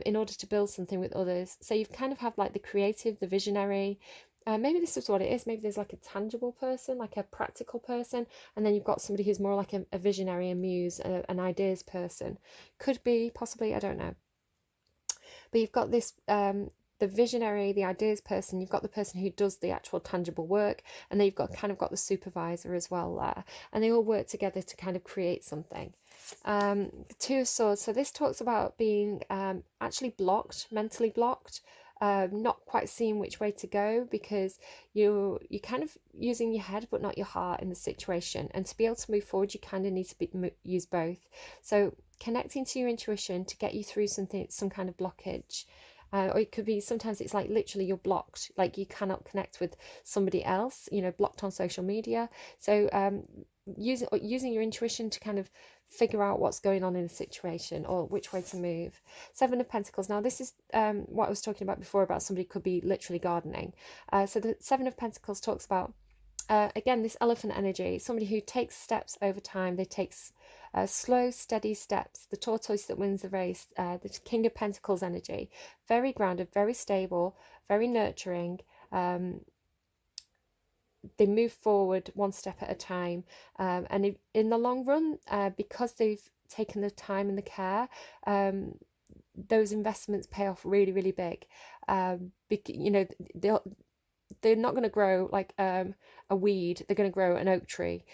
in order to build something with others. So you've kind of have like the creative, the visionary. Maybe this is what it is. Maybe there's like a tangible person, like a practical person, and then you've got somebody who's more like a visionary, a muse, an ideas person. Could be, possibly, I don't know. But you've got this the visionary, the ideas person, you've got the person who does the actual tangible work, and then you've got kind of got the supervisor as well there, and they all work together to kind of create something. 2 of Swords, so this talks about being actually blocked, mentally blocked, not quite seeing which way to go, because you're kind of using your head but not your heart in the situation, and to be able to move forward you kind of need to use both. So connecting to your intuition to get you through something, some kind of blockage. Or it could be, sometimes it's like literally you're blocked, like you cannot connect with somebody else, you know, blocked on social media. So using your intuition to kind of figure out what's going on in a situation or which way to move. 7 of Pentacles. Now this is what I was talking about before, about somebody could be literally gardening. So the 7 of Pentacles talks about, again, this elephant energy, somebody who takes steps over time. They take slow, steady steps. The tortoise that wins the race, the King of Pentacles energy, very grounded, very stable, very nurturing. They move forward one step at a time, and in the long run, because they've taken the time and the care, those investments pay off really, really big. You know, they're not going to grow like a weed. They're going to grow an oak tree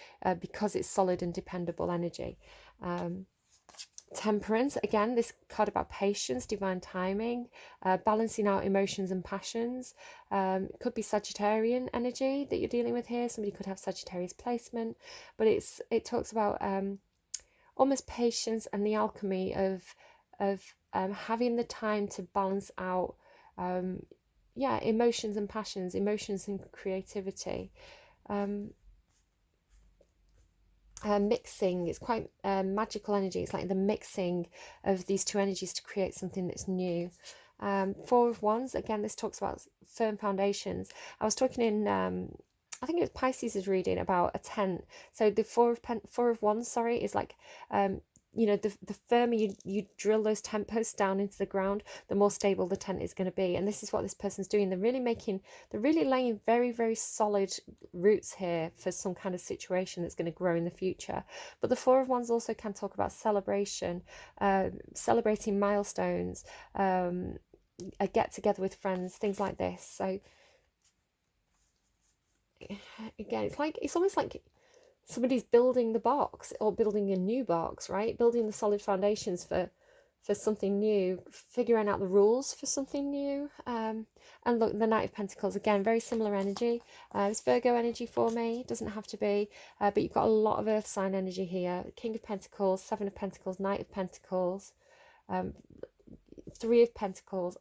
because it's solid and dependable energy. Temperance, again, this card about patience, divine timing, balancing out emotions and passions. It could be Sagittarian energy that you're dealing with here. Somebody could have Sagittarius placement, but it talks about almost patience and the alchemy of having the time to balance out emotions and passions, emotions and creativity. mixing. It's quite magical energy. It's like the mixing of these two energies to create something that's new. Four of Wands, again, this talks about firm foundations. I was talking in I think it was Pisces' reading about a tent. So the four of Wands, sorry, is like you know, the firmer you drill those tent posts down into the ground, the more stable the tent is going to be. And this is what this person's doing. They're really laying very, very solid roots here for some kind of situation that's going to grow in the future. But the Four of Wands also can talk about celebration, celebrating milestones, a get together with friends, things like this. So again, it's almost like somebody's building the box or building a new box, right? Building the solid foundations for something new, figuring out the rules for something new. And look, the Knight of Pentacles, again, very similar energy. It's Virgo energy for me. It doesn't have to be, but you've got a lot of earth sign energy here. King of Pentacles, Seven of Pentacles, Knight of Pentacles, Three of Pentacles.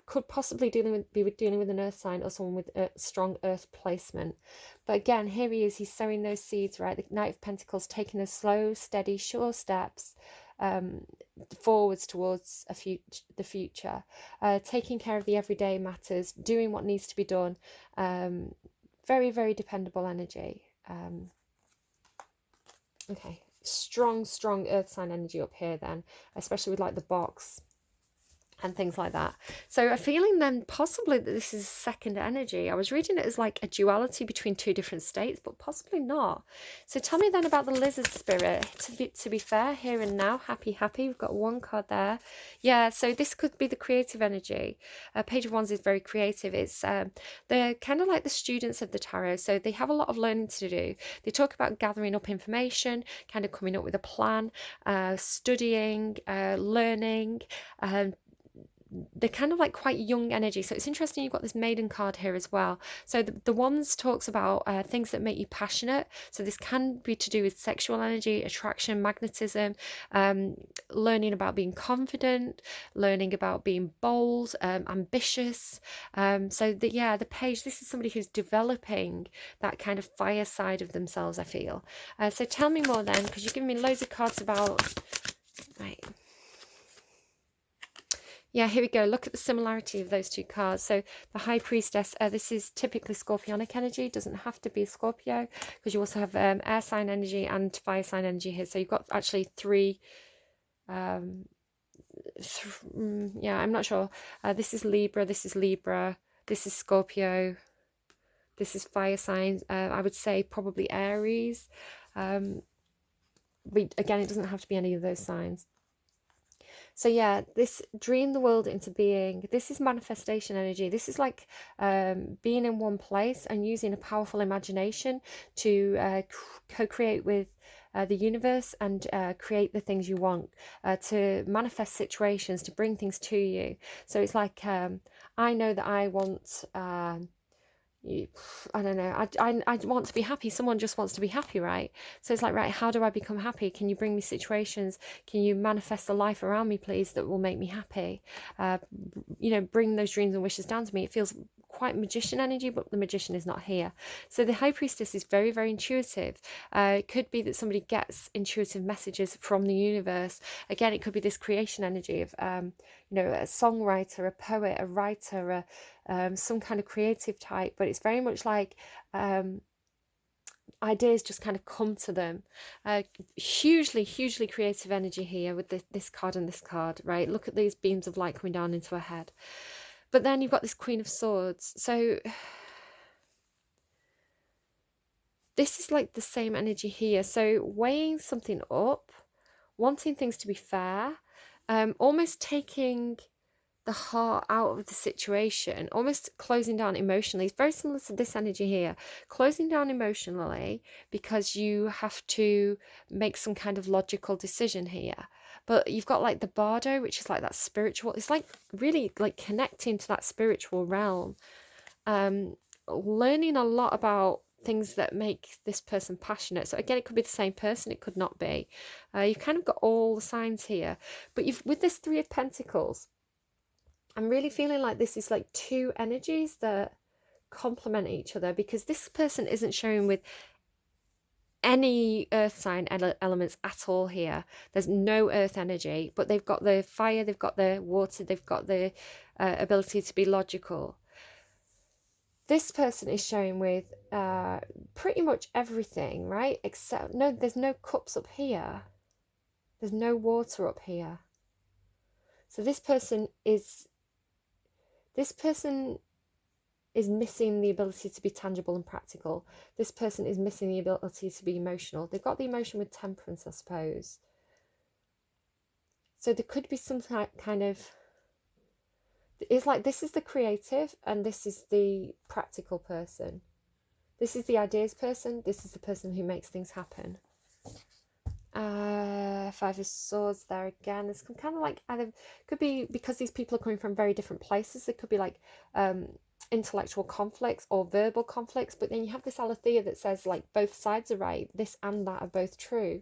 Could possibly be dealing with an earth sign or someone with a strong earth placement. But again, here he is, he's sowing those seeds, right? The Knight of Pentacles taking those slow, steady, sure steps forwards towards the future, taking care of the everyday matters, doing what needs to be done. Very, very dependable energy. Okay, strong earth sign energy up here then, especially with like the box and things like that. So a feeling then possibly that this is second energy. I was reading it as like a duality between two different states, but possibly not. So tell me then about the lizard spirit. To be fair, here and now, happy. We've got one card there. Yeah, so this could be the creative energy. Page of Wands is very creative. It's they're kind of like the students of the tarot. So they have a lot of learning to do. They talk about gathering up information, kind of coming up with a plan, studying, learning, they're kind of like quite young energy. So it's interesting you've got this Maiden card here as well. So the Wands talks about things that make you passionate. So this can be to do with sexual energy, attraction, magnetism, learning about being confident, learning about being bold, ambitious. So the page, this is somebody who's developing that kind of fire side of themselves, I feel. So tell me more then, because you've given me loads of cards about... Right. Yeah, here we go. Look at the similarity of those two cards. So the High Priestess, this is typically Scorpionic energy. Doesn't have to be Scorpio, because you also have air sign energy and fire sign energy here. So you've got actually three. Yeah, I'm not sure. This is Libra. This is Libra. This is Scorpio. This is fire signs. I would say probably Aries. But again, it doesn't have to be any of those signs. So yeah, this dream the world into being, this is manifestation energy. This is like being in one place and using a powerful imagination to co-create with the universe and create the things you want, to manifest situations, to bring things to you. So it's like, I know that I want... I don't know, I want to be happy. Someone just wants to be happy, right? So it's like, right, how do I become happy? Can you bring me situations? Can you manifest a life around me, please, that will make me happy? You know, bring those dreams and wishes down to me. It feels quite magician energy, but the magician is not here. So the High Priestess is very, very intuitive. It could be that somebody gets intuitive messages from the universe. Again, it could be this creation energy of you know, a songwriter, a poet, a writer, some kind of creative type, but it's very much like ideas just kind of come to them. Hugely creative energy here with this card and this card, right? Look at these beams of light coming down into her head. But then you've got this Queen of Swords. So this is like the same energy here. So weighing something up, wanting things to be fair, almost taking the heart out of the situation, almost closing down emotionally. It's very similar to this energy here, closing down emotionally because you have to make some kind of logical decision here. But you've got like the bardo, which is like that spiritual, it's like really like connecting to that spiritual realm, learning a lot about things that make this person passionate. So again, it could be the same person, it could not be. You've kind of got all the signs here, but you've, with this Three of Pentacles, I'm really feeling like this is like two energies that complement each other, because this person isn't showing with any earth sign elements at all here. There's no earth energy, but they've got the fire, they've got the water, they've got the ability to be logical. This person is showing with pretty much everything, right? Except, no, there's no cups up here. There's no water up here. So this person is missing the ability to be tangible and practical. This person is missing the ability to be emotional. They've got the emotion with temperance, I suppose. So there could be some kind of, it's like this is the creative and this is the practical person. This is the ideas person. This is the person who makes things happen. Five of Swords there again. There's some kind of like, either could be because these people are coming from very different places. It could be like intellectual conflicts or verbal conflicts. But then you have this aletheia that says like both sides are right. This and that are both true.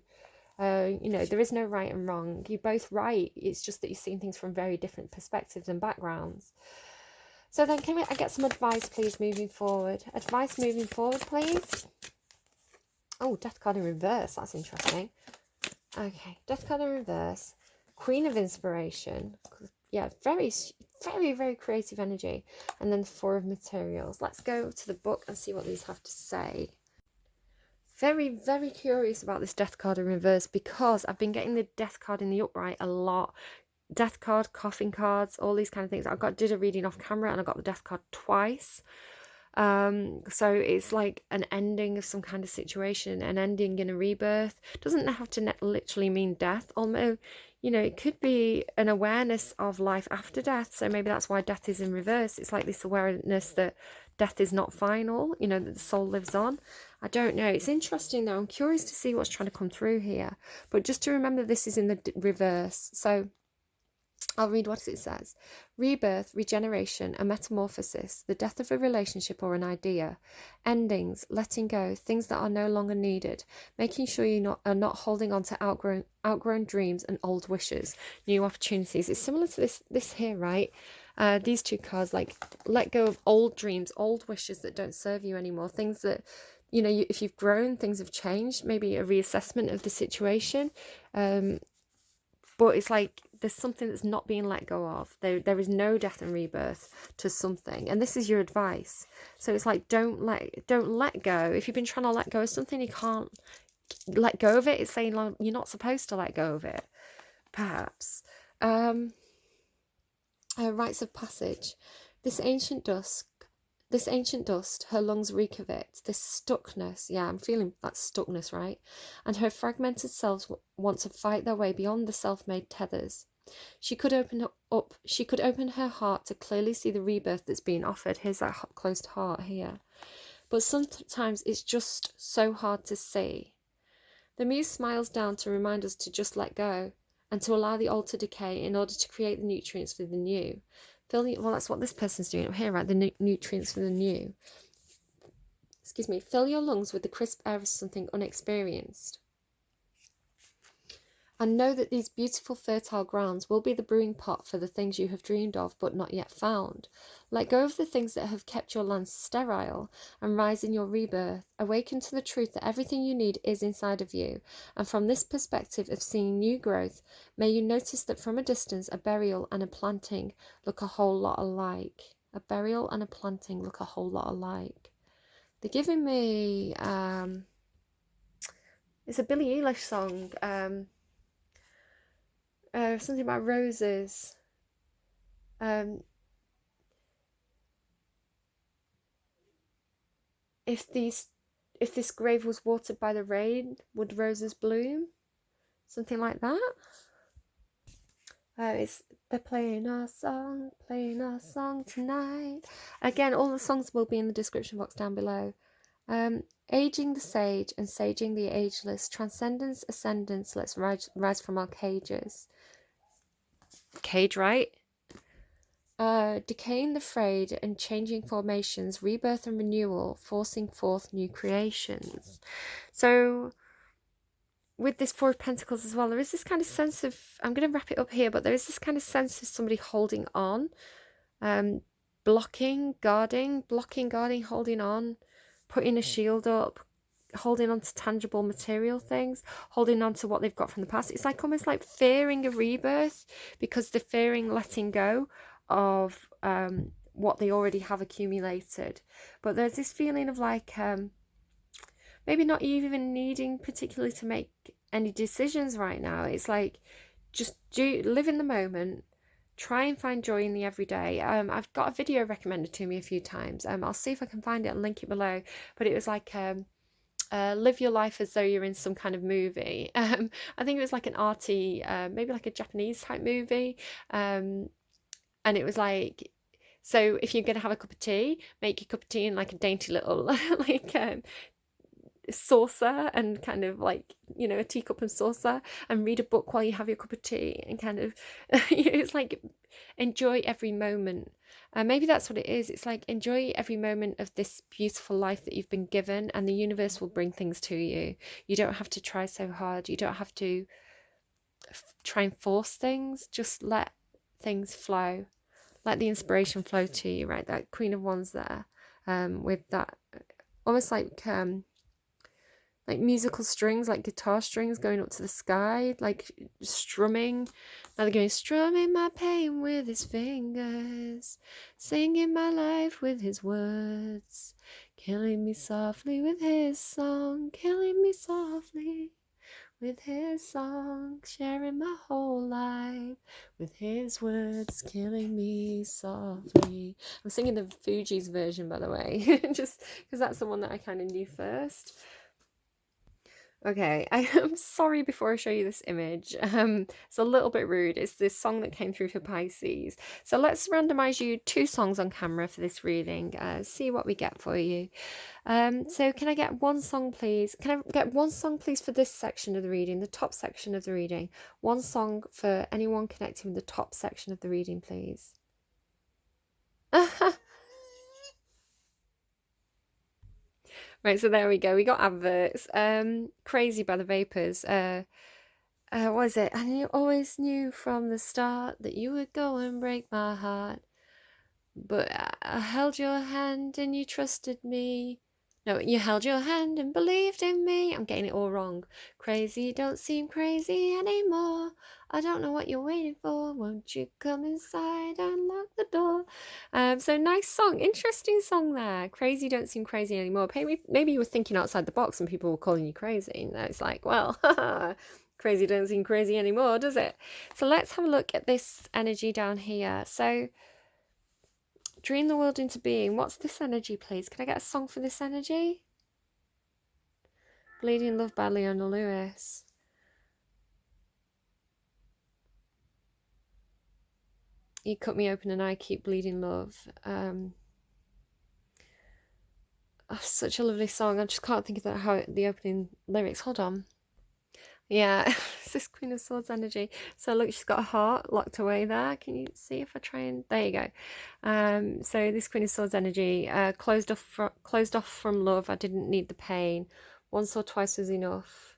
You know, there is no right and wrong. You're both right. It's just that you're seeing things from very different perspectives and backgrounds. So then can I get some advice, please, moving forward? Advice moving forward, please. Oh, Death card in reverse. That's interesting. Okay, Death card in reverse. Queen of Inspiration. Yeah, very, very, very creative energy. And then the Four of Materials. Let's go to the book and see what these have to say. Very, very curious about this Death card in reverse because I've been getting the Death card in the upright a lot. Death card, coffin cards, all these kind of things. Did a reading off camera and I got the Death card twice. So it's like an ending of some kind of situation, an ending in a rebirth. Doesn't have to literally mean death, although, you know, it could be an awareness of life after death. So maybe that's why death is in reverse. It's like this awareness that death is not final, you know, that the soul lives on. I don't know. It's interesting though. I'm curious to see what's trying to come through here. But just to remember, this is in the reverse. So I'll read what it says. Rebirth, regeneration, a metamorphosis, the death of a relationship or an idea, endings, letting go, things that are no longer needed, making sure you are not holding on to outgrown dreams and old wishes, new opportunities. It's similar to this here, right? These two cards, like let go of old dreams, old wishes that don't serve you anymore, things that, you know, if you've grown, things have changed, maybe a reassessment of the situation. But it's like there's something that's not being let go of. There is no death and rebirth to something, and this is your advice. So it's like don't let go. If you've been trying to let go of something, you can't let go of it. It's saying like, you're not supposed to let go of it. Perhaps. Rites of passage. This ancient dust, her lungs reek of it. This stuckness, yeah, I'm feeling that stuckness, right? And her fragmented selves want to fight their way beyond the self-made tethers. She could open her heart to clearly see the rebirth that's being offered. Here's that closed heart here. But sometimes it's just so hard to see. The muse smiles down to remind us to just let go and to allow the old to decay in order to create the nutrients for the new. Well, that's what this person's doing up here, right? The nutrients for the new. Excuse me. Fill your lungs with the crisp air of something unexperienced. And know that these beautiful fertile grounds will be the brewing pot for the things you have dreamed of but not yet found. Let go of the things that have kept your lands sterile and rise in your rebirth. Awaken to the truth that everything you need is inside of you. And from this perspective of seeing new growth, may you notice that from a distance a burial and a planting look a whole lot alike. A burial and a planting look a whole lot alike. They're giving me it's a Billie Eilish song. Something about roses. If this grave was watered by the rain, would roses bloom? Something like that. They're playing our song tonight. Again, all the songs will be in the description box down below. Aging the sage and saging the ageless, transcendence, ascendance, let's rise from our cages. Cage, right? Decaying the frayed and changing formations, rebirth and renewal, forcing forth new creations. So with this Four of Pentacles as well, there is this kind of sense of, I'm going to wrap it up here, but there is this kind of sense of somebody holding on, blocking, guarding, holding on, putting a shield up, holding on to tangible material things, holding on to what they've got from the past. It's like almost like fearing a rebirth, because they're fearing letting go of what they already have accumulated. But there's this feeling of like maybe not even needing particularly to make any decisions right now. It's like just live in the moment. Try and find joy in the everyday. I've got a video recommended to me a few times. I'll see if I can find it and link it below. But it was like live your life as though you're in some kind of movie. I think it was like an arty, maybe like a Japanese type movie. And it was like, so if you're going to have a cup of tea, make your cup of tea in like a dainty little like saucer, and kind of like, you know, a teacup and saucer, and read a book while you have your cup of tea, and kind of it's like enjoy every moment. Maybe that's what it is. It's like enjoy every moment of this beautiful life that you've been given, and the universe will bring things to you. You don't have to try so hard. You don't have to try and force things. Just let things flow. Let the inspiration flow to you, right? That Queen of Wands there, with that almost like musical strings, like guitar strings going up to the sky, like strumming. Now they're going, strumming my pain with his fingers, singing my life with his words, killing me softly with his song, killing me softly with his song, sharing my whole life with his words, killing me softly. I'm singing the Fugees version, by the way, just because that's the one that I kind of knew first. Okay, I am sorry before I show you this image. It's a little bit rude. It's this song that came through for Pisces. So let's randomize you 2 songs on camera for this reading. See what we get for you. So can I get 1 song, please? Can I get 1 song, please, for this section of the reading, the top section of the reading? 1 song for anyone connecting with the top section of the reading, please. Right, so there we go. We got adverts. Crazy by the Vapors. What is it? And you always knew from the start that you would go and break my heart. But I held your hand and you trusted me. No, you held your hand and believed in me. I'm getting it all wrong. Crazy don't seem crazy anymore. I don't know what you're waiting for. Won't you come inside and lock the door? So nice song. Interesting song there. Crazy don't seem crazy anymore. Maybe you were thinking outside the box and people were calling you crazy. And it's like, well, crazy don't seem crazy anymore, does it? So let's have a look at this energy down here. So dream the world into being. What's this energy, please? Can I get a song for this energy? Bleeding Love by Leona Lewis. You cut me open and I keep bleeding love. Such a lovely song. I just can't think of the opening lyrics. Hold on. Yeah, it's this Queen of Swords energy. So look, she's got a heart locked away there. Can you see if I try and... There you go. So this Queen of Swords energy, closed off from love. I didn't need the pain. Once or twice was enough.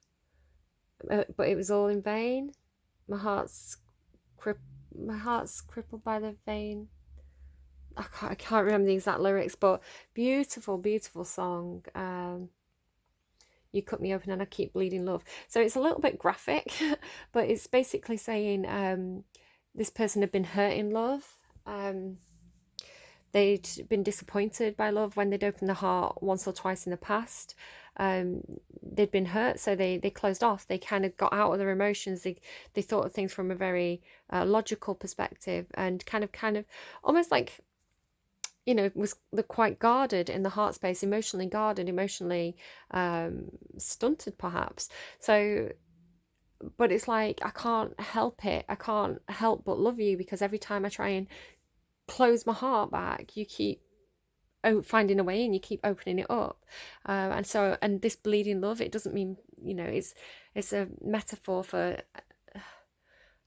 But it was all in vain. My heart's crippled by the vein. I can't remember the exact lyrics, but beautiful, beautiful song. You cut me open and I keep bleeding love. So it's a little bit graphic, but it's basically saying this person had been hurt in love. They'd been disappointed by love when they'd opened the heart once or twice in the past. They'd been hurt, so they closed off. They kind of got out of their emotions. They thought of things from a very logical perspective, and kind of almost like, you know, they're quite guarded in the heart space, emotionally guarded, emotionally stunted perhaps. So, but it's like, I can't help it. I can't help but love you, because every time I try and close my heart back, you keep finding a way and you keep opening it up. And this bleeding love, it doesn't mean, you know, it's a metaphor for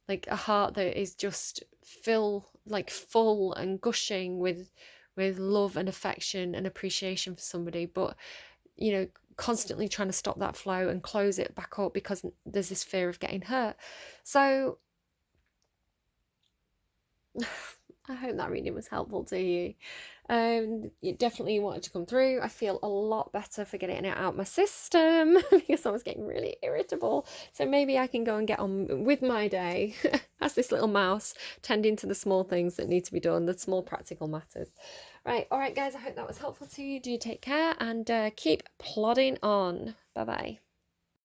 like a heart that is just full and gushing with love and affection and appreciation for somebody, but, you know, constantly trying to stop that flow and close it back up because there's this fear of getting hurt. So hope that reading was helpful to you. You definitely wanted to come through. I feel a lot better for getting it out my system because I was getting really irritable. So maybe I can go and get on with my day as this little mouse, tending to the small things that need to be done, the small practical matters. Right, all right, guys, I hope that was helpful to you. Do take care and keep plodding on. Bye-bye.